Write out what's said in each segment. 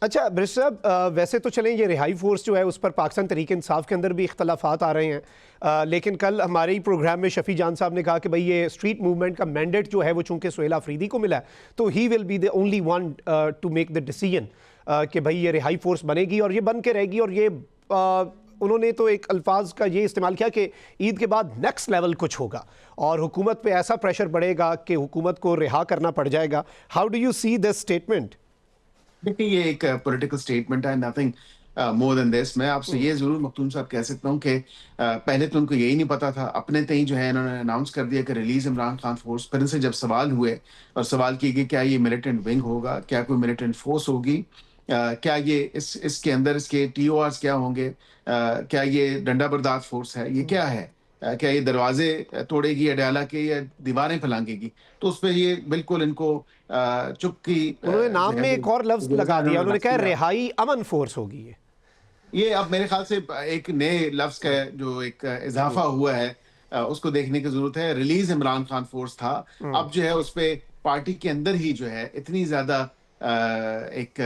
अच्छा ब्रिश साहब, वैसे तो चलें ये रिहाई फोर्स जो है उस पर पाकिस्तान तहरीक इंसाफ के अंदर भी इख्तलाफात आ रहे हैं, लेकिन कल हमारे ही प्रोग्राम में शफी जान साहब ने कहा कि भाई ये स्ट्रीट मूवमेंट का मैंडेट जो है वो चूंकि सुहेल अफरीदी को मिला है तो he will be the only one two make the decision कि भाई ये रिहाई फोर्स बनेगी और ये बन के रहेगी। और ये उन्होंने तो एक अल्फाज का ये इस्तेमाल किया कि ईद के बाद नेक्स्ट लेवल कुछ होगा और हुकूमत पे ऐसा प्रेशर बढ़ेगा कि हुकूमत को रिहा करना पड़ जाएगा। How do you see this statement? देखिए ये एक पॉलिटिकल स्टेटमेंट है, नथिंग मोर देन दिस। मैं आपसे ये जरूर मखदूम साहब कह सकता हूँ कि पहले तो उनको यही नहीं पता था, अपने तय जो है इन्होंने अनाउंस कर दिया कि रिलीज इमरान खान फोर्स। फिर इनसे जब सवाल हुए और सवाल किए कि क्या ये मिलिटेंट विंग होगा, क्या कोई मिलिटेंट फोर्स होगी, क्या ये इसके अंदर इसके टीओआरस क्या होंगे, क्या ये डंडा बरदार फोर्स है, ये क्या है, क्या ये दरवाजे तोड़ेगी अडयाला के या दीवारें फैलांगेगी। तो उस पर ये बिल्कुल इनको चुप की उन्होंने जो नाम है में वो एक और लफ्ज लगा दिया, इन्होंने उन्होंने लफ्ज कहा किया। रिहाई अमन फोर्स होगी ये। ये अब मेरे ख्याल से एक नए लफ्ज का जो एक इजाफा हुआ है, उसको देखने की जरूरत है। रिलीज इमरान खान फोर्स था, अब जो है उस पे पार्टी के अंदर ही जो है इतनी ज्यादा एक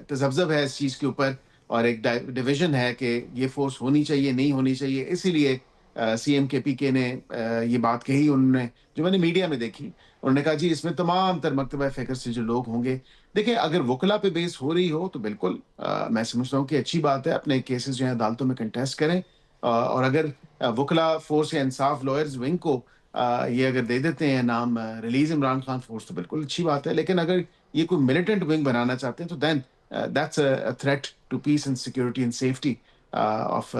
तजब्जब है इस चीज के ऊपर और एक डिवीजन है कि ये फोर्स होनी चाहिए नहीं होनी चाहिए। इसीलिए सीएम के पी के ने ये बात कही, उन्होंने जो मैंने मीडिया में देखी, उन्होंने कहा जी इसमें तमाम तर मकतबा फिक्र से जो लोग होंगे। देखिए अगर वकला पे बेस हो रही हो तो बिल्कुल मैं समझता हूँ कि अच्छी बात है, अपने केसेस जो है अदालतों में कंटेस्ट करें। और अगर वकला फोर्स या इंसाफ लॉयर्स विंग को ये अगर दे देते हैं नाम रिलीज इमरान खान फोर्स तो बिल्कुल अच्छी बात है। लेकिन अगर ये कोई मिलिटेंट विंग बनाना चाहते हैं तो then that's a threat to peace and security and safety of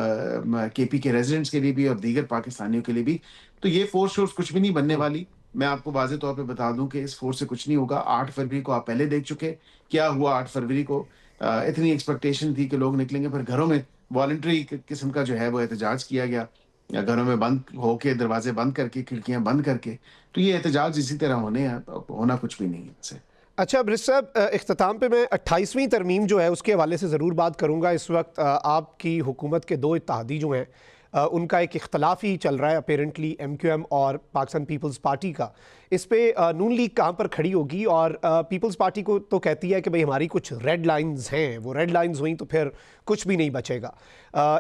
KP के रेजिडेंट्स के लिए भी और दीगर पाकिस्तानियों के लिए भी। तो ये फोर्स शोर्स कुछ भी नहीं बनने वाली। मैं आपको वाज़ेह तौर पे बता दूं कि इस फोर्स से कुछ नहीं होगा। 8 फरवरी को आप पहले देख चुके क्या हुआ। 8 फरवरी को इतनी एक्सपेक्टेशन थी कि लोग निकलेंगे, पर घरों में वॉलंटरी किस्म का जो है वो एहतजाज किया गया, या घरों में बंद होके दरवाजे बंद करके खिड़कियां बंद करके। तो ये एहतजाज इसी तरह होने हैं, होना कुछ भी नहीं है इससे। अच्छा ब्रिश साहब, इख्तिताम पे मैं 28वीं तरमीम जो है उसके हवाले से ज़रूर बात करूँगा। इस वक्त आपकी हुकूमत के दो इत्तेहादी जो हैं उनका एक इख्तलाफ ही चल रहा है अपेरेंटली, MQM और पाकिस्तान पीपल्स पार्टी का। इस पे नून लीग कहाँ पर खड़ी होगी? और पीपल्स पार्टी को तो कहती है कि भाई हमारी कुछ रेड लाइंस हैं, वो रेड लाइंस हुई तो फिर कुछ भी नहीं बचेगा।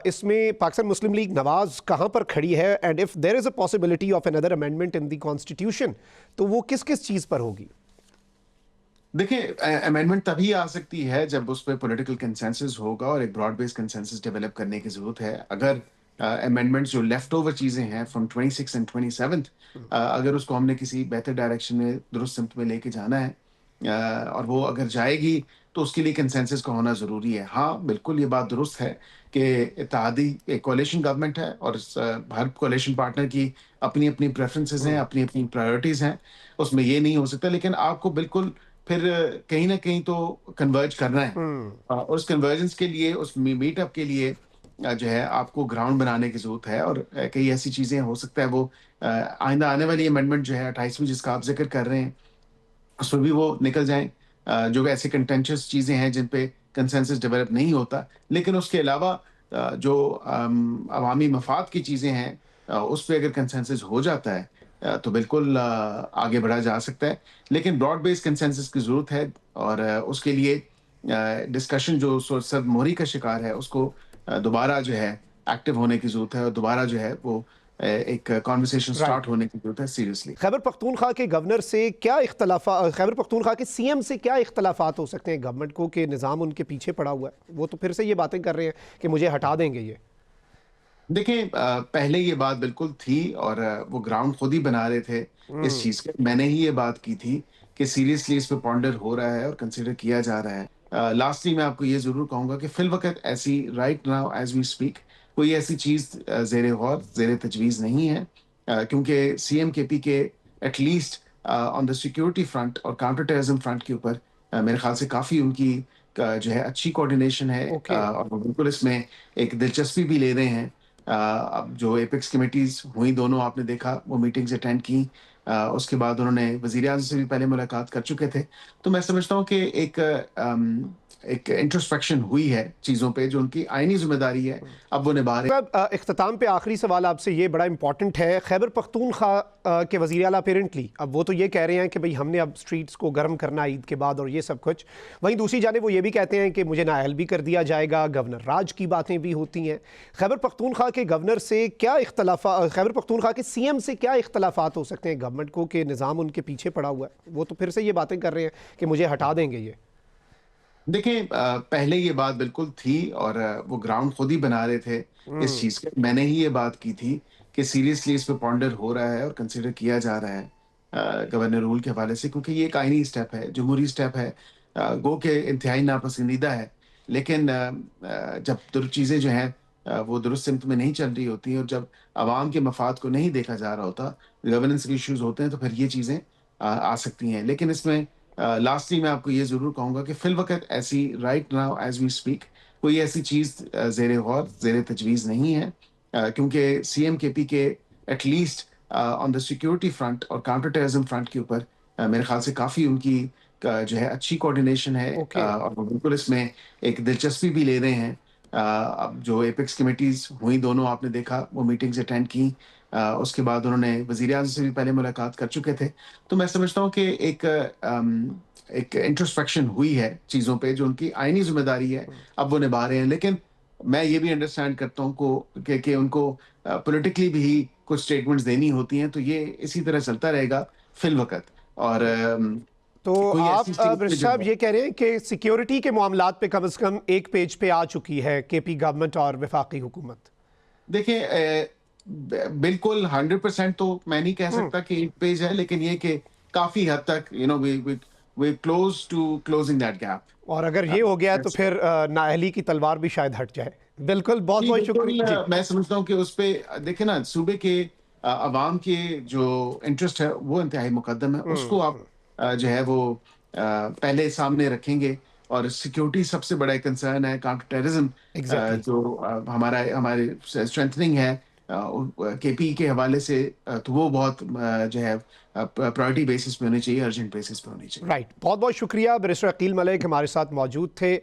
इसमें पाकिस्तान मुस्लिम लीग नवाज़ कहाँ पर खड़ी है? And if there is a possibility of another amendment in the constitution तो वो किस किस चीज़ पर होगी? देखिए अमेंडमेंट तभी आ सकती है जब उस पर पॉलिटिकल कंसेंसस होगा और एक ब्रॉड बेस्ड कंसेंसस डेवलप करने की जरूरत है। अगर अमेंडमेंट्स जो लेफ्ट ओवर चीजें हैं फ्रॉम 26 एंड 27, अगर उसको हमने किसी बेहतर डायरेक्शन में दुरुस्त सिमत में लेके जाना है और वो अगर जाएगी तो उसके लिए कंसेंसस का होना जरूरी है। हाँ बिल्कुल ये बात दुरुस्त है कि इत्तेहादी एक कोalition गवर्नमेंट है और हर कोalition पार्टनर की अपनी अपनी प्रेफरेंसेस हैं, अपनी अपनी प्रायोरिटीज हैं, उसमें ये नहीं हो सकता। लेकिन आपको बिल्कुल फिर कहीं न कहीं तो कन्वर्ज करना है। और उस कन्वर्जेंस के लिए, उस मीटअप के लिए जो है आपको ग्राउंड बनाने की ज़रूरत है। और कई ऐसी चीज़ें हो सकता है वो आइंदा आने वाली अमेंडमेंट जो है 28वीं जिसका आप ज़िक्र कर रहे हैं, उसमें भी वो निकल जाएँ। जो ऐसी कंटेंशियस चीज़ें हैं जिन पे कंसेंसस डेवलप नहीं होता। लेकिन उसके अलावा जो अवामी मफ़ाद की चीज़ें हैं, उस पे अगर कंसेंसस हो जाता है तो बिल्कुल आगे बढ़ा जा सकता है। लेकिन ब्रॉड बेस्ड कंसेंसस की ज़रूरत है और उसके लिए डिस्कशन जो सरमोहरी का शिकार है उसको दोबारा जो है एक्टिव होने की ज़रूरत है और दोबारा जो है वो एक कन्वर्सेशन राइट। स्टार्ट होने की ज़रूरत है सीरियसली। खैबर पख्तूनख्वा के गवर्नर से क्या इख्तलाफा, खैबर पख्तूनख्वा के CM से क्या इख्तलाफात हो सकते हैं गवर्नमेंट को कि निज़ाम उनके पीछे पड़ा हुआ है? वो तो फिर से ये बातें कर रहे हैं कि मुझे हटा देंगे ये। देखिए पहले ये बात बिल्कुल थी और वो ग्राउंड खुद ही बना रहे थे इस चीज़ के। मैंने ही ये बात की थी कि सीरियसली इस पे पॉन्डर हो रहा है और कंसीडर किया जा रहा है। लास्टली मैं आपको ये ज़रूर कहूँगा कि फ़िलवक़्त ऐसी right now as we speak कोई ऐसी चीज़ ज़ेरे गौर, ज़ेरे तजवीज़ नहीं है। क्योंकि सीएम केपी के at least on the security front और काउंटर टेररिज्म फ्रंट के ऊपर मेरे ख़्याल से काफ़ी उनकी जो है अच्छी कोऑर्डिनेशन है। ओके। और वो बिल्कुल इसमें एक दिलचस्पी भी ले रहे हैं। अब जो एपेक्स कमेटीज हुई दोनों आपने देखा वो मीटिंग्स अटेंड की। उसके बाद उन्होंने वजीर आज़म से भी पहले मुलाकात कर चुके थे। तो मैं समझता हूँ कि एक ایک انٹروسپیکشن ہوئی ہے چیزوں پہ جو ان کی آئینی ذمہ داری ہے اب وہ نبھا رہے ہیں۔ اختتام پہ آخری سوال آپ سے، یہ بڑا امپورٹنٹ ہے، خیبر پختونخوا کے وزیر اعلیٰ اپیرنٹلی اب وہ تو یہ کہہ رہے ہیں کہ بھئی ہم نے اب سٹریٹس کو گرم کرنا عید کے بعد اور یہ سب کچھ، وہیں دوسری جانب وہ یہ بھی کہتے ہیں کہ مجھے نااہل بھی کر دیا جائے گا، گورنر راج کی باتیں بھی ہوتی ہیں۔ خیبر پختونخوا کے گورنر سے کیا اختلافات، خیبر پختونخوا کے سی ایم سے کیا اختلافات ہو سکتے ہیں گورنمنٹ کو کہ نظام ان کے پیچھے پڑا ہوا ہے؟ وہ تو پھر سے یہ باتیں کر رہے ہیں کہ مجھے ہٹا دیں گے یہ۔ دیکھیں پہلے یہ بات بالکل تھی اور وہ گراؤنڈ خود ہی بنا رہے تھے اس چیز کے، میں نے ہی یہ بات کی تھی کہ سیریسلی اس پہ پونڈر ہو رہا ہے اور کنسیڈر کیا جا رہا ہے گورنر رول کے حوالے سے، کیونکہ یہ ایک آئینی اسٹیپ ہے، جمہوری اسٹیپ ہے، گو کہ انتہائی ناپسندیدہ ہے، لیکن جب چیزیں جو ہیں وہ درست سمت میں نہیں چل رہی ہوتی ہیں اور جب عوام کے مفاد کو نہیں دیکھا جا رہا ہوتا، گورننس کے ایشوز ہوتے ہیں تو پھر یہ چیزیں آ سکتی ہیں۔ لیکن اس میں لاسٹلی میں آپ کو یہ ضرور کہوں گا کہ فی الوقت ایسی right now as we speak کوئی ایسی چیز زیر غور زیر تجویز نہیں ہے، کیونکہ سی ایم کے پی کے at least on the security front اور کاؤنٹر ٹیررزم فرنٹ کے اوپر میرے خیال سے کافی ان کی جو ہے اچھی کوآرڈینیشن ہے، اور وہ بالکل اس میں ایک دلچسپی بھی لے رہے ہیں۔ اب جو ایپیکس کمیٹیز ہوئی دونوں آپ نے دیکھا وہ میٹنگز اٹینڈ کی، اس کے بعد انہوں نے وزیر اعظم سے بھی پہلے ملاقات کر چکے تھے، تو میں سمجھتا ہوں کہ ایک انٹروسپیکشن ہوئی ہے چیزوں پہ جو ان کی آئینی ذمہ داری ہے اب وہ نبھا رہے ہیں، لیکن میں یہ بھی انڈرسٹینڈ کرتا ہوں کہ ان کو پولیٹیکلی بھی کچھ سٹیٹمنٹس دینی ہوتی ہیں، تو یہ اسی طرح چلتا رہے گا فی الوقت۔ اور تو آپ برش صاحب یہ کہہ رہے ہیں کہ سیکیورٹی کے معاملات پہ کم از کم ایک پیج پہ آ چکی ہے کے پی گورنمنٹ اور وفاقی حکومت؟ دیکھیں بالکل 100% تو میں نہیں کہہ سکتا کہ ایک پیج ہے، لیکن یہ کہ کافی حد تک we're close to closing that gap۔ اور اگر یہ ہو گیا تو پھر نااہلی کی تلوار بھی شاید ہٹ جائے۔ بالکل، بہت بہت شکریہ۔ میں سمجھتا ہوں کہ اس پہ دیکھیں نا، صوبے کے عوام کے جو انٹرسٹ ہے وہ انتہائی مقدم ہے، اس کو آپ جو ہے وہ پہلے سامنے رکھیں گے، اور سیکیورٹی سب سے بڑا کنسرن ہے، کاؤنٹر ٹیررزم جو ہمارے اسٹرینتھننگ ہے کے پی کے حوالے سے، تو وہ بہت جو ہے پرائرٹی بیسس پہ ہونی چاہیے، ارجنٹ بیسس پہ ہونی چاہیے۔ رائٹ، بہت بہت شکریہ۔ بیرسٹر عقیل ملک ہمارے ساتھ موجود تھے۔